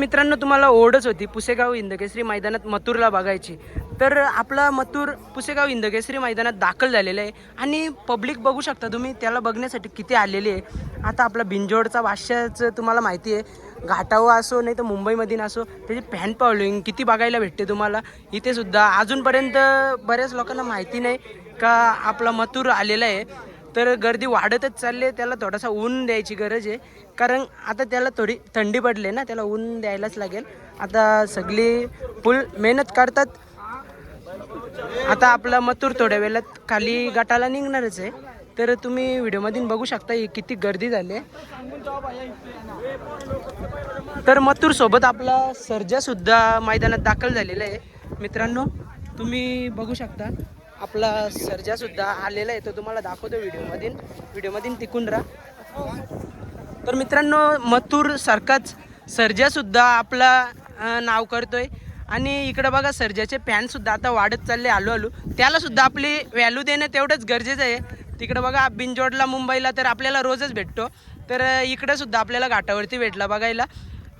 मित्रांनो, तुम्हाला ओढच होती पुसेगाव हिंदकेसरी मैदानात मथुरला बघायची, तर आपला मथुर पुसेगाव हिंदकेसरी मैदानात दाखल झालेला आहे आणि पब्लिक बघू शकता तुम्ही त्याला बघण्यासाठी किती आलेली आहे। आता आपला बिंजोडचा वाश्याचं तुम्हाला माहिती आहे, घाटावर असो नाही तर मुंबईमधील असो त्याची फॅन फॉलोइंग किती बघायला भेटते तुम्हाला इथे सुद्धा। अजूनपर्यंत बऱ्याच लोकांना माहिती नाही का आपला मथुर आलेला आहे, तर गर्दी वाढतच चालली आहे। त्याला थोडासा ऊन द्यायची गरज आहे, कारण आता त्याला थोडी थंडी पडली ना, त्याला ऊन द्यायलाच लागेल। आता सगळी फुल मेहनत करतात। आता आपला मथुर थोड्या वेळात खाली गटाला निघणारच आहे, तर तुम्ही व्हिडिओमधून बघू शकता किती गर्दी झाली आहे। तर मथुर सोबत आपला सर्जा सुद्धा मैदानात दाखल झालेला आहे। मित्रांनो, तुम्ही बघू शकता आपला सर्जा सुद्धा आलेला आहे, तो तुम्हाला दाखवतो व्हिडिओमधून टिकून राहा। तर मित्रांनो, मथुर सारखाच सर्जा सुद्धा आपला नाव करतोय आणि इकडे बघा सर्जाचे फॅन सुद्धा आता वाढत चालले हळूहळू। त्याला सुद्धा आपली व्हॅल्यू देणं तेवढंच गरजेचं आहे। तिकडे बघा बिंजोडला मुंबईला तर आपल्याला रोजच भेटतो, तर इकडे सुद्धा आपल्याला घाटावरती भेटला बघायला।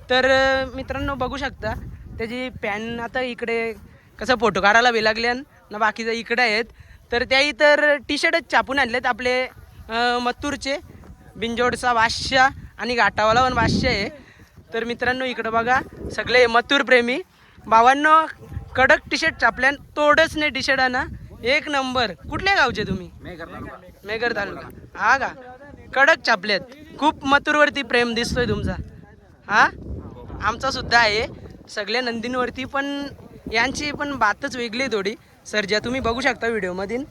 तर मित्रांनो बघू शकता त्याची फॅन आता इकडे कसं फोटो काढायला बी लागले ना, बाकीचं इकडे आहेत। तर त्याही तर टी शर्टच छापून आणलेत आपले मथुरचे, बिंजोडचा वाश्या आणि घाटावाला पण वाश्य आहे। तर मित्रांनो इकडे बघा सगळे मथुर प्रेमी भावांनो, कडक टी शर्ट छापल्यान तोडच नाही टी शर्टांना, एक नंबर। कुठल्या गावचे तुम्ही? मेघर तालुका। हा का, कडक छापल्यात, खूप मथुरवरती प्रेम दिसतोय तुमचा। हा आमचा सुद्धा आहे सगळ्या नंदींवरती, पण यांची पण बातच वेगळी थोडी। सर्जा तुम्ही बघू शकता व्हिडिओमधून।